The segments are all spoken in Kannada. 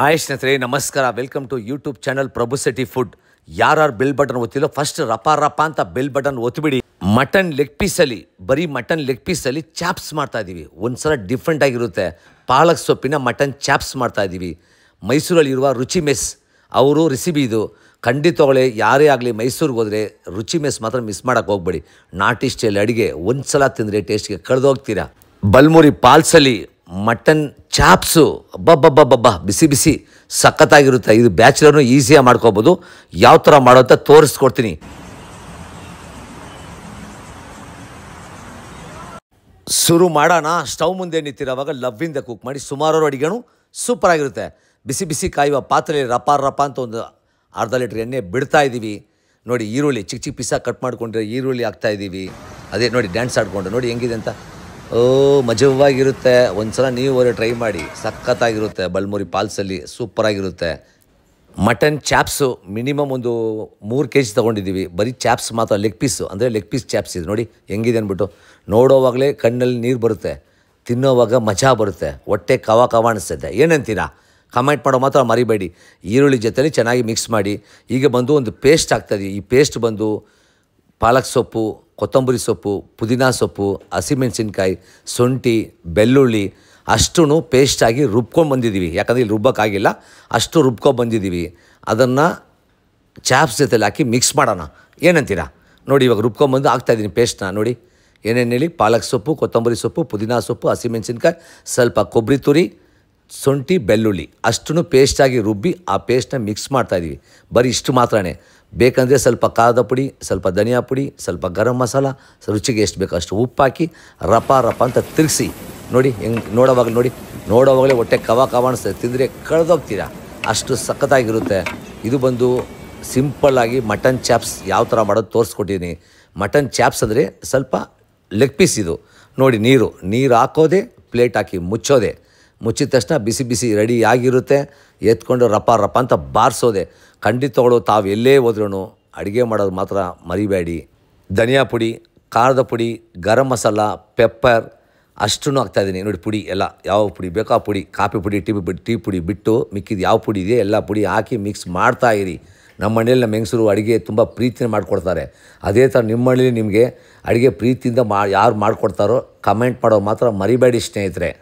ಹಾಯ್ ಸ್ನೇಹಿತರೆ ನಮಸ್ಕಾರ. Welcome to YouTube channel Prabhu Shetty food. ಯಾರು ಬೆಲ್ ಬಟನ್ ಒತ್ತಿಲ್ಲೋ ಫಸ್ಟ್ ರಪ ರಪ ಅಂತ ಬೆಲ್ ಬಟನ್ ಒತ್ತಿಬಿಡಿ. ಮಟನ್ ಲೆಗ್ ಪೀಸಲ್ಲಿ ಬರೀ ಮಟನ್ ಲೆಗ್ ಪೀಸಲ್ಲಿ ಚಾಪ್ಸ್ ಮಾಡ್ತಾ ಇದ್ದೀವಿ. ಒಂದ್ಸಲ ಡಿಫ್ರೆಂಟ್ ಆಗಿರುತ್ತೆ. ಪಾಲಕ್ ಸೊಪ್ಪಿನ ಮಟನ್ ಚಾಪ್ಸ್ ಮಾಡ್ತಾ ಇದ್ದೀವಿ. ಮೈಸೂರಲ್ಲಿರುವ ರುಚಿ ಮೆಸ್ ಅವರು ರೆಸಿಪಿ ಇದು. ಖಂಡಿತವಾಗಲೇ ಯಾರೇ ಆಗಲಿ ಮೈಸೂರಿಗೆ ಹೋದರೆ ರುಚಿ ಮೆಸ್ ಮಾತ್ರ ಮಿಸ್ ಮಾಡೋಕ್ಕೆ ಹೋಗ್ಬೇಡಿ. ನಾಟಿ ಸ್ಟೈಲ್ ಅಡುಗೆ ಒಂದ್ಸಲ ತಿಂದರೆ ಟೇಸ್ಟ್ಗೆ ಕಳೆದೋಗ್ತೀರಾ. ಬಲ್ಮುರಿ ಪಾಲ್ಸಲ್ಲಿ ಮಟನ್ ಚಾಪ್ಸು ಅಬ್ಬಬ್ಬಬ್ಬಬ್ಬ ಬಿಸಿ ಬಿಸಿ ಸಖತ್ತಾಗಿರುತ್ತೆ. ಇದು ಬ್ಯಾಚುಲರ್ನು ಈಸಿಯಾಗಿ ಮಾಡ್ಕೋಬೋದು. ಯಾವ ಥರ ಮಾಡೋ ಅಂತ ತೋರಿಸ್ಕೊಡ್ತೀನಿ. ಶುರು ಮಾಡೋಣ. ಸ್ಟವ್ ಮುಂದೆ ನಿಂತಿರೋವಾಗ ಲವ್ವಿಂದ ಕುಕ್ ಮಾಡಿ ಸುಮಾರು ಅಡುಗೆನೂ ಸೂಪರಾಗಿರುತ್ತೆ. ಬಿಸಿ ಬಿಸಿ ಕಾಯುವ ಪಾತ್ರೆಯಲ್ಲಿ ರಪ ರಪ ಅಂತ ಒಂದು ಅರ್ಧ ಲೀಟ್ರ್ ಎಣ್ಣೆ ಬಿಡ್ತಾ ಇದ್ದೀವಿ. ನೋಡಿ ಈರುಳ್ಳಿ ಚಿಕ್ಕ ಚಿಕ್ಕ ಪೀಸಾಗಿ ಕಟ್ ಮಾಡಿಕೊಂಡ್ರೆ ಈರುಳ್ಳಿ ಹಾಕ್ತಾಯಿದ್ದೀವಿ. ಅದೇ ನೋಡಿ ಡ್ಯಾನ್ಸ್ ಆಡಿಕೊಂಡು ನೋಡಿ ಹೆಂಗಿದೆ ಅಂತ. ಮಜವಾಗಿರುತ್ತೆ. ಒಂದು ಸಲ ನೀವು ಟ್ರೈ ಮಾಡಿ, ಸಖತ್ತಾಗಿರುತ್ತೆ. ಬಲ್ಮುರಿ ಪಾಲ್ಸಲ್ಲಿ ಸೂಪರಾಗಿರುತ್ತೆ. ಮಟನ್ ಚಾಪ್ಸು ಮಿನಿಮಮ್ ಒಂದು 3 kg ತೊಗೊಂಡಿದ್ದೀವಿ. ಬರೀ ಚಾಪ್ಸ್ ಮಾತ್ರ, ಲೆಗ್ ಪೀಸು ಅಂದರೆ ಲೆಗ್ ಪೀಸ್ ಚಾಪ್ಸ್ ಇದು. ನೋಡಿ ಹೆಂಗಿದೆ ಅಂದ್ಬಿಟ್ಟು ನೋಡೋವಾಗಲೇ ಕಣ್ಣಲ್ಲಿ ನೀರು ಬರುತ್ತೆ, ತಿನ್ನೋವಾಗ ಮಜಾ ಬರುತ್ತೆ, ಹೊಟ್ಟೆ ಕವ ಕವ ಅನಿಸ್ತೈತೆ. ಏನಂತೀರಾ? ಕಮೆಂಟ್ ಮಾಡೋ ಮಾತ್ರ ಮರಿಬೇಡಿ. ಈರುಳ್ಳಿ ಜೊತೆಲಿ ಚೆನ್ನಾಗಿ ಮಿಕ್ಸ್ ಮಾಡಿ. ಈಗ ಬಂದು ಒಂದು ಪೇಸ್ಟ್ ಹಾಕ್ತಾಯಿದ್ದೀವಿ. ಈ ಪೇಸ್ಟ್ ಬಂದು ಪಾಲಕ್ ಸೊಪ್ಪು, ಕೊತ್ತಂಬರಿ ಸೊಪ್ಪು, ಪುದೀನ ಸೊಪ್ಪು, ಹಸಿಮೆಣಸಿನ್ಕಾಯಿ, ಶುಂಠಿ, ಬೆಳ್ಳುಳ್ಳಿ ಅಷ್ಟೂ ಪೇಸ್ಟಾಗಿ ರುಬ್ಕೊಂಡು ಬಂದಿದ್ದೀವಿ. ಯಾಕಂದರೆ ಇಲ್ಲಿ ರುಬ್ಬೋಕ್ಕಾಗಿಲ್ಲ, ಅಷ್ಟು ರುಬ್ಕೊಂಡು ಬಂದಿದ್ದೀವಿ. ಅದನ್ನು ಚಾಪ್ಸ್ ಜೊತೆಲಿ ಹಾಕಿ ಮಿಕ್ಸ್ ಮಾಡೋಣ. ಏನಂತೀರಾ? ನೋಡಿ ಇವಾಗ ರುಬ್ಕೊಂಬಂದು ಹಾಕ್ತಾಯಿದ್ದೀನಿ ಪೇಸ್ಟ್ನ. ನೋಡಿ ಏನೇನು ಹೇಳಿ, ಪಾಲಕ್ ಸೊಪ್ಪು, ಕೊತ್ತಂಬರಿ ಸೊಪ್ಪು, ಪುದೀನ ಸೊಪ್ಪು, ಹಸಿಮೆಣಸಿನ್ಕಾಯಿ, ಸ್ವಲ್ಪ ಕೊಬ್ಬರಿ ತುರಿ, ಶುಂಠಿ, ಬೆಳ್ಳುಳ್ಳಿ ಅಷ್ಟೂ ಪೇಸ್ಟಾಗಿ ರುಬ್ಬಿ ಆ ಪೇಸ್ಟ್ನ ಮಿಕ್ಸ್ ಮಾಡ್ತಾಯಿದ್ದೀವಿ. ಬರೀ ಇಷ್ಟು ಮಾತ್ರನೇ. ಬೇಕಂದರೆ ಸ್ವಲ್ಪ ಖಾರದ ಪುಡಿ, ಸ್ವಲ್ಪ ಧನಿಯಾ ಪುಡಿ, ಸ್ವಲ್ಪ ಗರಂ ಮಸಾಲ, ರುಚಿಗೆ ಎಷ್ಟು ಬೇಕೋ ಅಷ್ಟು ಉಪ್ಪು ಹಾಕಿ ರಪ ರಪ ಅಂತ ತಿರುಗಿಸಿ. ನೋಡಿ ಹೆಂಗೆ ನೋಡೋವಾಗಲೇ ಹೊಟ್ಟೆ ಕವ ಕವ ಅನಿಸ್ತದೆ. ತಿಂದರೆ ಕಳೆದೋಗ್ತೀರಾ, ಅಷ್ಟು ಸಖತ್ತಾಗಿರುತ್ತೆ. ಇದು ಬಂದು ಸಿಂಪಲ್ಲಾಗಿ ಮಟನ್ ಚಾಪ್ಸ್ ಯಾವ ಥರ ಮಾಡೋದು ತೋರಿಸ್ಕೊಟ್ಟಿದ್ದೀನಿ. ಮಟನ್ ಚಾಪ್ಸ್ ಅಂದರೆ ಸ್ವಲ್ಪ ಲೆಗ್ ಪೀಸ್ ಇದು. ನೋಡಿ ನೀರು ಹಾಕೋದೆ, ಪ್ಲೇಟ್ ಹಾಕಿ ಮುಚ್ಚೋದೆ. ಮುಚ್ಚಿದ ತಕ್ಷಣ ಬಿಸಿ ಬಿಸಿ ರೆಡಿ ಆಗಿರುತ್ತೆ. ಎತ್ಕೊಂಡು ರಪ ರಪ ಅಂತ ಬಾರಿಸೋದೆ. ಖಂಡಿತಗಳು ತಾವು ಎಲ್ಲೇ ಹೋದ್ರೂ ಅಡುಗೆ ಮಾಡೋದು ಮಾತ್ರ ಮರಿಬೇಡಿ. ಧನಿಯಾ ಪುಡಿ, ಖಾರದ ಪುಡಿ, ಗರಂ ಮಸಾಲ, ಪೆಪ್ಪರ್ ಅಷ್ಟೂ ಹಾಕ್ತಾಯಿದ್ದೀನಿ. ನೋಡಿ ಪುಡಿ ಎಲ್ಲ ಯಾವ ಪುಡಿ ಬೇಕೋ ಆ ಪುಡಿ, ಕಾಫಿ ಪುಡಿ, ಟೀ ಪುಡಿ ಬಿಟ್ಟು ಮಿಕ್ಕಿದ್ದು ಯಾವ ಪುಡಿ ಇದೆ ಎಲ್ಲ ಪುಡಿ ಹಾಕಿ ಮಿಕ್ಸ್ ಮಾಡ್ತಾಯಿರಿ. ನಮ್ಮ ಮನೇಲಿ ನಮ್ಮ ಹೆಂಗಸರು ಅಡುಗೆ ತುಂಬ ಪ್ರೀತಿನ ಮಾಡಿಕೊಡ್ತಾರೆ. ಅದೇ ಥರ ನಿಮ್ಮ ಮನೇಲಿ ನಿಮಗೆ ಅಡುಗೆ ಪ್ರೀತಿಯಿಂದ ಯಾರು ಮಾಡಿಕೊಡ್ತಾರೋ ಕಮೆಂಟ್ ಮಾಡೋದು ಮಾತ್ರ ಮರಿಬೇಡಿ ಸ್ನೇಹಿತರೆ.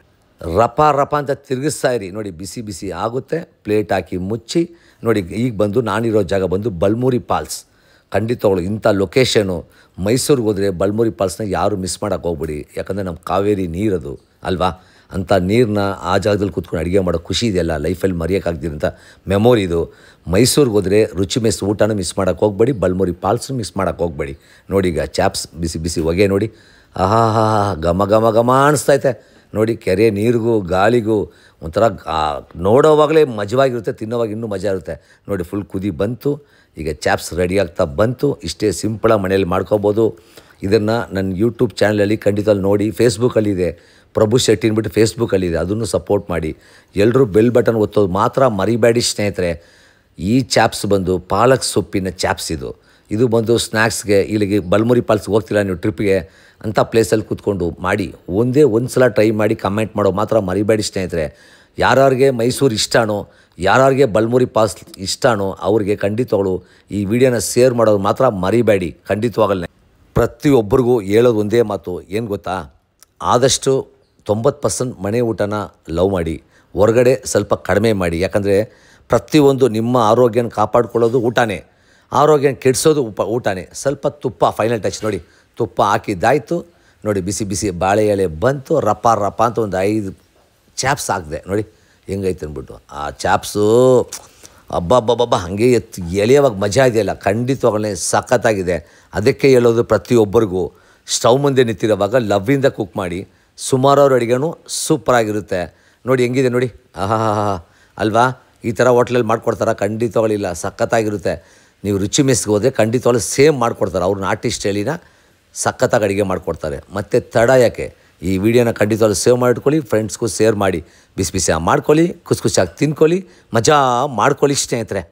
ರಪ ರಪ ಅಂತ ತಿರುಗಿಸ್ತಾ ಇರಿ. ನೋಡಿ ಬಿಸಿ ಬಿಸಿ ಆಗುತ್ತೆ. ಪ್ಲೇಟ್ ಹಾಕಿ ಮುಚ್ಚಿ. ನೋಡಿ ಈಗ ಬಂದು ನಾನಿರೋ ಜಾಗ ಬಂದು ಬಲ್ಮುರಿ ಪಾಲ್ಸ್. ಖಂಡಿತಗಳು ಇಂಥ ಲೊಕೇಶನು ಮೈಸೂರಿಗೆ ಹೋದರೆ ಬಲ್ಮುರಿ ಪಾಲ್ಸ್ನ ಯಾರು ಮಿಸ್ ಮಾಡೋಕ್ಕೆ ಹೋಗ್ಬಿಡಿ. ಯಾಕಂದರೆ ನಮ್ಮ ಕಾವೇರಿ ನೀರದು ಅಲ್ವಾ. ಅಂಥ ನೀರನ್ನ ಆ ಜಾಗದಲ್ಲಿ ಕೂತ್ಕೊಂಡು ಅಡುಗೆ ಮಾಡೋ ಖುಷಿ ಇದೆಯಲ್ಲ, ಲೈಫಲ್ಲಿ ಮರೆಯೋಕ್ಕಾಗ್ದಿರೋಂಥ ಮೆಮೊರಿ ಇದು. ಮೈಸೂರಿಗೆ ಹೋದರೆ ರುಚಿ ಮೆಸ್ ಊಟನೂ ಮಿಸ್ ಮಾಡೋಕ್ಕೆ ಹೋಗ್ಬೇಡಿ, ಬಲ್ಮುರಿ ಪಾಲ್ಸ್ನೂ ಮಿಸ್ ಮಾಡೋಕ್ಕೆ ಹೋಗ್ಬೇಡಿ. ನೋಡಿ ಈಗ ಚಾಪ್ಸ್ ಬಿಸಿ ಬಿಸಿ ಹೊಗೆ ನೋಡಿ, ಆಹಾ ಘಮ ಘಮ ಘಮ ಅನಿಸ್ತೈತೆ. ನೋಡಿ ಕೆರೆ ನೀರಿಗೂ ಗಾಳಿಗೂ ಒಂಥರ ನೋಡೋವಾಗಲೇ ಮಜವಾಗಿರುತ್ತೆ, ತಿನ್ನೋವಾಗ ಇನ್ನೂ ಮಜಾ ಇರುತ್ತೆ. ನೋಡಿ ಫುಲ್ ಕುದಿ ಬಂತು. ಈಗ ಚಾಪ್ಸ್ ರೆಡಿ ಆಗ್ತಾ ಬಂತು. ಇಷ್ಟೇ ಸಿಂಪಲಾಗಿ ಮನೇಲಿ ಮಾಡ್ಕೋಬೋದು. ಇದನ್ನು ನನ್ನ ಯೂಟ್ಯೂಬ್ ಚಾನಲಲ್ಲಿ ಖಂಡಿತ ನೋಡಿ. ಫೇಸ್ಬುಕ್ಕಲ್ಲಿದೆ, ಪ್ರಭು ಶೆಟ್ಟಿ ಅಂದ್ಬಿಟ್ಟು ಫೇಸ್ಬುಕ್ಕಲ್ಲಿದೆ, ಅದನ್ನು ಸಪೋರ್ಟ್ ಮಾಡಿ. ಎಲ್ಲರೂ ಬೆಲ್ ಬಟನ್ ಒತ್ತೋದು ಮಾತ್ರ ಮರಿಬೇಡಿ ಸ್ನೇಹಿತರೆ. ಈ ಚಾಪ್ಸ್ ಬಂದು ಪಾಲಕ್ ಸೊಪ್ಪಿನ ಚಾಪ್ಸ್ ಇದು ಬಂದು ಸ್ನ್ಯಾಕ್ಸ್ಗೆ. ಇಲ್ಲಿಗೆ ಬಲ್ಮುರಿ ಪಾಲ್ಸ್ಗೆ ಹೋಗ್ತಿಲ್ಲ ನೀವು ಟ್ರಿಪ್ಗೆ ಅಂಥ ಪ್ಲೇಸಲ್ಲಿ ಕೂತ್ಕೊಂಡು ಮಾಡಿ ಒಂದು ಸಲ ಟ್ರೈ ಮಾಡಿ. ಕಮೆಂಟ್ ಮಾಡೋ ಮಾತ್ರ ಮರಿಬೇಡಿ ಸ್ನೇಹಿತರೆ. ಯಾರ್ಯಾರಿಗೆ ಮೈಸೂರು ಇಷ್ಟನೋ, ಯಾರ್ಯಾರಿಗೆ ಬಲ್ಮುರಿ ಪಾಲ್ಸ್ ಇಷ್ಟನೋ ಅವ್ರಿಗೆ ಖಂಡಿತಗಳು ಈ ವಿಡಿಯೋನ ಶೇರ್ ಮಾಡೋದು ಮಾತ್ರ ಮರಿಬೇಡಿ. ಖಂಡಿತವಾಗಲೇ ಪ್ರತಿಯೊಬ್ಬರಿಗೂ ಹೇಳೋದು ಒಂದೇ ಮಾತು, ಏನು ಗೊತ್ತಾ? ಆದಷ್ಟು 90% ಮನೆ ಊಟನ ಲವ್ ಮಾಡಿ, ಹೊರಗಡೆ ಸ್ವಲ್ಪ ಕಡಿಮೆ ಮಾಡಿ. ಯಾಕಂದರೆ ಪ್ರತಿಯೊಂದು ನಿಮ್ಮ ಆರೋಗ್ಯನ ಕಾಪಾಡ್ಕೊಳ್ಳೋದು ಊಟನೇ, ಆರೋಗ್ಯನ ಕೆಡಿಸೋದು ಊಟನೇ. ಸ್ವಲ್ಪ ತುಪ್ಪ ಫೈನಲ್ ಟಚ್. ನೋಡಿ ತುಪ್ಪ ಹಾಕಿದ್ದಾಯಿತು. ನೋಡಿ ಬಿಸಿ ಬಿಸಿ ಬಾಳೆ ಎಲೆ ಬಂತು. ರಪ ರಪ ಅಂತ ಒಂದು 5 ಚಾಪ್ಸ್ ಹಾಕಿದೆ. ನೋಡಿ ಹೆಂಗೈತೆ ಅಂದ್ಬಿಟ್ಟು ಆ ಚಾಪ್ಸು ಹಬ್ಬ ಹಾಗೆ ಎಳೆಯೋವಾಗ ಮಜಾ ಇದೆಯಲ್ಲ, ಖಂಡಿತವಾಗಲೇ ಸಖತ್ತಾಗಿದೆ. ಅದಕ್ಕೆ ಹೇಳೋದು ಪ್ರತಿಯೊಬ್ಬರಿಗೂ ಸ್ಟವ್ ಮುಂದೆ ನಿಂತಿರೋವಾಗ ಲವ್ವಿಂದ ಕುಕ್ ಮಾಡಿ. ಸುಮಾರು ಅಡುಗೆನೂ ಸೂಪರಾಗಿರುತ್ತೆ. ನೋಡಿ ಹೆಂಗಿದೆ ನೋಡಿ, ಆಹಾ ಅಲ್ವಾ. ಈ ಥರ ಹೋಟ್ಲಲ್ಲಿ ಮಾಡ್ಕೊಡ್ತಾರೆ? ಖಂಡಿತವಾಗಲಿಲ್ಲ, ಸಖತ್ತಾಗಿರುತ್ತೆ. ನೀವು ರುಚಿ ಮೆಸ್ಗೆ ಹೋದರೆ ಖಂಡಿತವಾಗ್ಲೂ ಸೇಮ್ ಮಾಡಿಕೊಡ್ತಾರೆ. ಅವ್ರು ನಾಟಿ ಸ್ಟೈಲಿನ ಸಖತ್ತಾಗಿ ಅಡುಗೆ ಮಾಡಿಕೊಡ್ತಾರೆ. ಮತ್ತು ತಡ ಯಾಕೆ, ಈ ವಿಡಿಯೋನ ಖಂಡಿತವಾಗ್ಲೂ ಸೇವ್ ಮಾಡಿಟ್ಕೊಳ್ಳಿ, ಫ್ರೆಂಡ್ಸ್ಗೂ ಶೇರ್ ಮಾಡಿ. ಬಿಸಿ ಬಿಸಿ ಮಾಡ್ಕೊಳ್ಳಿ, ಖುಷಿಯಾಗಿ ತಿನ್ಕೊಳ್ಳಿ, ಮಜಾ ಮಾಡ್ಕೊಳ್ಳಿ ಸ್ನೇಹಿತರೆ.